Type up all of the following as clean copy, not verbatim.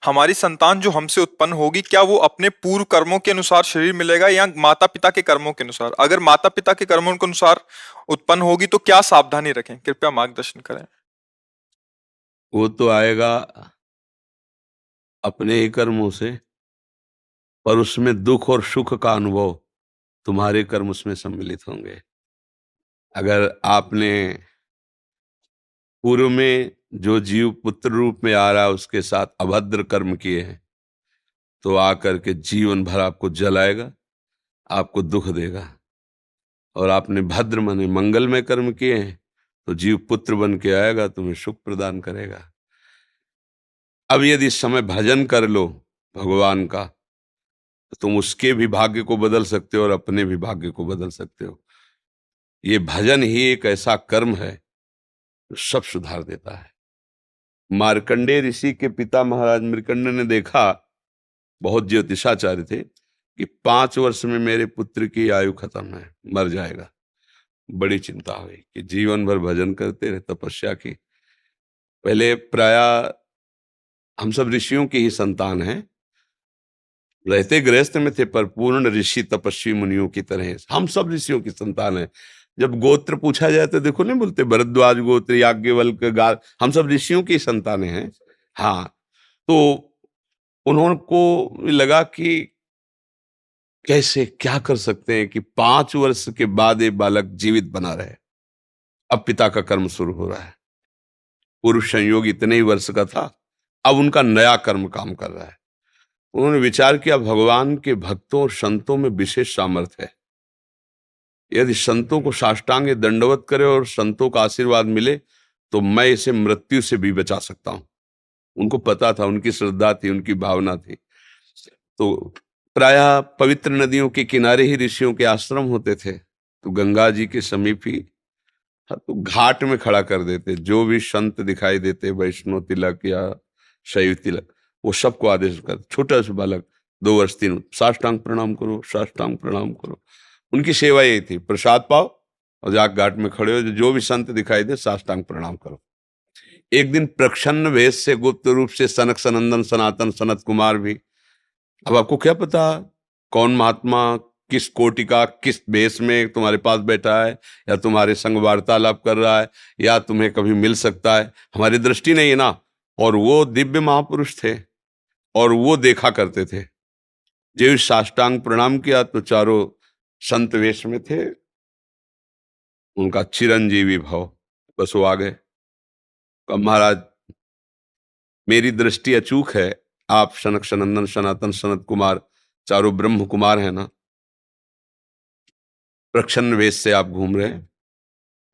हमारी संतान जो हमसे उत्पन्न होगी, क्या वो अपने पूर्व कर्मों के अनुसार शरीर मिलेगा या माता पिता के कर्मों के अनुसार? अगर माता पिता के कर्मों के अनुसार उत्पन्न होगी तो क्या सावधानी रखें? कृपया मार्गदर्शन करें। वो तो आएगा अपने ही कर्मों से, पर उसमें दुख और सुख का अनुभव तुम्हारे कर्म उसमें सम्मिलित होंगे। अगर आपने पूर्व में जो जीव पुत्र रूप में आ रहा है उसके साथ अभद्र कर्म किए हैं, तो आकर के जीवन भर आपको जलाएगा, आपको दुख देगा। और आपने भद्र माने मंगलमय कर्म किए हैं, तो जीव पुत्र बन के आएगा, तुम्हें सुख प्रदान करेगा। अब यदि इस समय भजन कर लो भगवान का, तो तुम उसके भी भाग्य को बदल सकते हो और अपने भी भाग्य को बदल सकते हो। ये भजन ही एक ऐसा कर्म है जो सब सुधार देता है। मार्कंडेय ऋषि के पिता महाराज मृकंड ने देखा, बहुत ज्योतिषाचार्य थे, कि 5 वर्ष में मेरे पुत्र की आयु खत्म है, मर जाएगा। बड़ी चिंता हुई कि जीवन भर भजन करते रहे, तपस्या की। पहले प्राय हम सब ऋषियों की ही संतान हैं, रहते गृहस्थ में थे पर पूर्ण ऋषि तपस्वी मुनियों की तरह हैं। हम सब ऋषियों की संतान हैं। जब गोत्र पूछा जाए तो देखो नहीं बोलते भरद्वाज गोत्र, याज्ञवल्क्य, हम सब ऋषियों की संतानें हैं। हाँ, तो उन्होंने लगा कि कैसे क्या कर सकते हैं कि 5 वर्ष के बाद ये बालक जीवित बना रहे। अब पिता का कर्म शुरू हो रहा है। पूर्व संयोग इतने ही वर्ष का था, अब उनका नया कर्म काम कर रहा है। उन्होंने विचार किया, भगवान के भक्तों और संतों में विशेष सामर्थ्य है। यदि संतों को साष्टांग दंडवत करे और संतों का आशीर्वाद मिले, तो मैं इसे मृत्यु से भी बचा सकता हूं। उनको पता था, उनकी श्रद्धा थी, उनकी भावना थी। तो प्रायः पवित्र नदियों के किनारे ही ऋषियों के आश्रम होते थे, तो गंगा जी के समीप ही, तो घाट में खड़ा कर देते। जो भी संत दिखाई देते, वैष्णव तिलक या शैव तिलक, वो सबको आदेश कर, छोटा सा बालक 2 वर्ष 3, साष्टांग प्रणाम करो, साष्टांग प्रणाम करो। उनकी सेवा यही थी, प्रसाद पाओ और जाके घाट में खड़े हो, जो भी संत दिखाई दे साष्टांग प्रणाम करो। एक दिन प्रच्छन्न वेश से गुप्त रूप से सनक सनंदन सनातन सनत कुमार भी, अब आपको क्या पता कौन महात्मा किस कोटि का किस वेश में तुम्हारे पास बैठा है, या तुम्हारे संग वार्तालाप कर रहा है, या तुम्हें कभी मिल सकता है, हमारी दृष्टि नहीं है ना। और वो दिव्य महापुरुष थे और वो देखा करते थे। जब साष्टांग प्रणाम किया तो चारों संत वेश में थे, उनका चिरंजीवी भव, बस वो आ गए। कहा, महाराज मेरी दृष्टि अचूक है, आप सनक सनंदन सनातन सनत कुमार चारों ब्रह्म कुमार हैं ना, प्रच्छन्न वेश से आप घूम रहे हैं,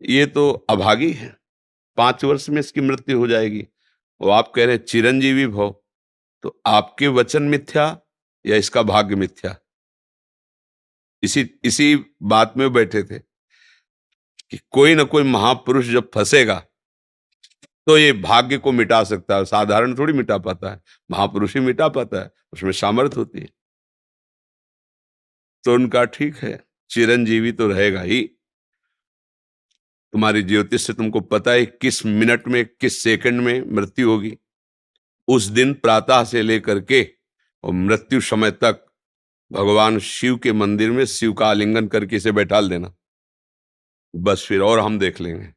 ये तो अभागी है, 5 वर्ष में इसकी मृत्यु हो जाएगी। और आप कह रहे हैं चिरंजीवी भव, तो आपके वचन मिथ्या या इसका भाग्य मिथ्या? इसी इसी बात में बैठे थे कि कोई ना कोई महापुरुष जब फंसेगा तो ये भाग्य को मिटा सकता है, साधारण थोड़ी मिटा पाता है, महापुरुष ही मिटा पाता है, उसमें सामर्थ्य होती है। तो उनका ठीक है, चिरंजीवी तो रहेगा ही। तुम्हारी ज्योतिष से तुमको पता है किस मिनट में किस सेकंड में मृत्यु होगी। उस दिन प्रातः से लेकर के और मृत्यु समय तक भगवान शिव के मंदिर में शिव का आलिंगन करके इसे बैठा देना, बस फिर और हम देख लेंगे।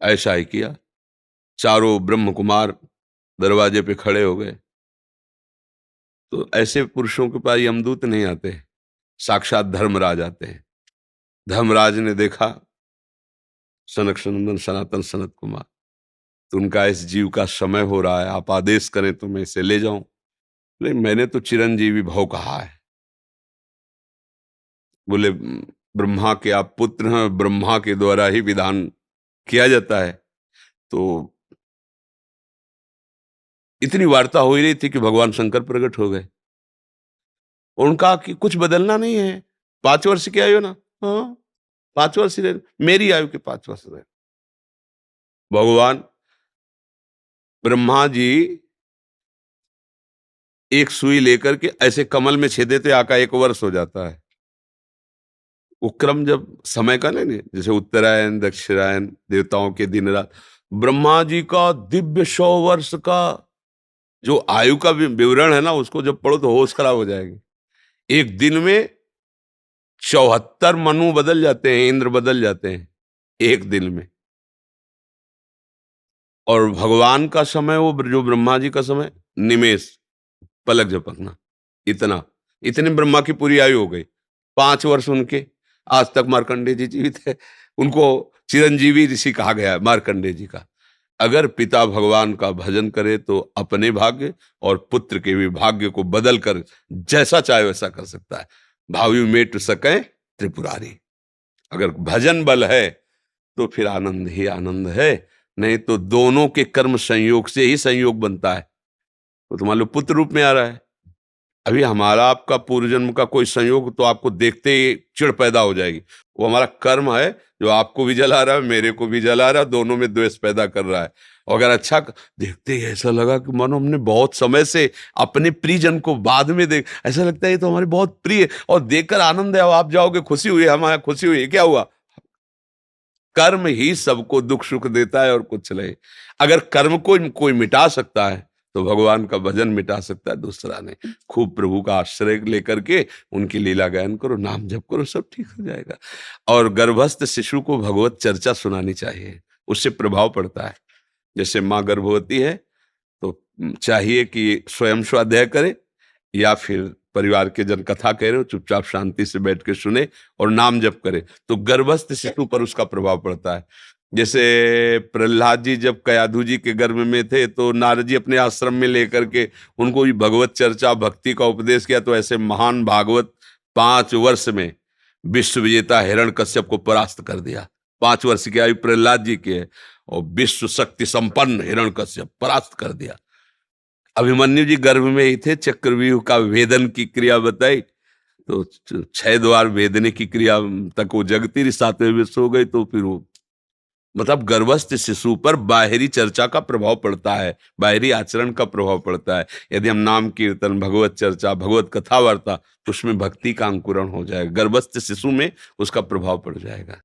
ऐसा ही किया। चारों ब्रह्म कुमार दरवाजे पे खड़े हो गए। तो ऐसे पुरुषों के पास यमदूत नहीं आते, साक्षात धर्मराज आते हैं। धर्मराज ने देखा सनक सनंदन सनातन सनत कुमार, तो उनका इस जीव का समय हो रहा है, आप आदेश करें तो मैं इसे ले जाऊं। बोले मैंने तो चिरंजीवी भव कहा है। बोले ब्रह्मा के आप पुत्र हैं, ब्रह्मा के द्वारा ही विधान किया जाता है। तो इतनी वार्ता हो ही रही थी कि भगवान शंकर प्रकट हो गए। उनका कि कुछ बदलना नहीं है, 5 वर्ष की आयु ना, हाँ 5 वर्ष रहे, मेरी आयु के 5 वर्ष रहे। भगवान ब्रह्मा जी एक सुई लेकर के ऐसे कमल में छेद देते, आका 1 वर्ष हो जाता है। वो क्रम जब समय का नहीं, जैसे उत्तरायण दक्षिणायन देवताओं के दिन रात, ब्रह्मा जी का दिव्य 100 वर्ष का जो आयु का विवरण है ना, उसको जब पढ़ो तो होश खराब हो जाएगी। एक दिन में 74 मनु बदल जाते हैं, इंद्र बदल जाते हैं एक दिन में। और भगवान का समय, वो जो ब्रह्मा जी का समय, निमेष, पलक झपकना, इतना। इतने ब्रह्मा की पूरी आयु हो गई। 5 वर्ष उनके, आज तक मार्कंडेय जी जीवित है। उनको चिरंजीवी ऋषि कहा गया है मार्कंडेय जी का। अगर पिता भगवान का भजन करे तो अपने भाग्य और पुत्र के भी भाग्य को बदल कर जैसा चाहे वैसा कर सकता है। भावी मेट सके त्रिपुरारी। अगर भजन बल है तो फिर आनंद ही आनंद है, नहीं तो दोनों के कर्म संयोग से ही संयोग बनता है। तो मान लो पुत्र रूप में आ रहा है, अभी हमारा आपका पूर्व जन्म का कोई संयोग तो आपको देखते ही चिढ़ पैदा हो जाएगी। वो हमारा कर्म है जो आपको भी जला रहा है, मेरे को भी जला रहा है, दोनों में द्वेष पैदा कर रहा है। और अगर अच्छा देखते ही ऐसा लगा कि मानो हमने बहुत समय से अपने प्रियजन को बाद में देख, ऐसा लगता है ये तो हमारे बहुत प्रिय, और देखकर आनंद है, आप जाओगे खुशी हुई, हमारे खुशी हुई, क्या हुआ? कर्म ही सबको दुख सुख देता है और कुछ नहीं। अगर कर्म को कोई मिटा सकता है तो भगवान का भजन मिटा सकता है दूसरा नहीं। खूब प्रभु का आश्रय लेकर के उनकी लीला गायन करो, नाम जप करो, सब ठीक हो जाएगा। और गर्भस्थ शिशु को भगवत चर्चा सुनानी चाहिए, उससे प्रभाव पड़ता है। जैसे माँ गर्भवती है तो चाहिए कि स्वयं स्वाध्याय करे, या फिर परिवार के जन कथा कह रहे हो, चुपचाप शांति से बैठ के सुने और नाम जप करे, तो गर्भस्थ शिशु पर उसका प्रभाव पड़ता है। जैसे प्रहलाद जी जब कयाधु जी के गर्भ में थे तो नारद जी अपने आश्रम में लेकर के उनको भी भगवत चर्चा भक्ति का उपदेश किया, तो ऐसे महान भागवत 5 वर्ष में विश्व विजेता हिरण्यकश्यप को परास्त कर दिया। 5 वर्ष की आयु प्रहलाद जी की है और विश्व शक्ति संपन्न हिरण्यकश्यप परास्त कर दिया। अभिमन्यु जी गर्भ में ही थे, चक्रव्यूह का वेदन की क्रिया बताई तो 6 द्वार वेदने की क्रिया तक वो जगती रही, 7वें विश्व हो गई। तो फिर वो मतलब गर्भस्थ शिशु पर बाहरी चर्चा का प्रभाव पड़ता है, बाहरी आचरण का प्रभाव पड़ता है। यदि हम नाम कीर्तन, भगवत चर्चा, भगवत कथा वार्ता, तो उसमें भक्ति का अंकुरण हो जाएगा, गर्भस्थ शिशु में उसका प्रभाव पड़ जाएगा।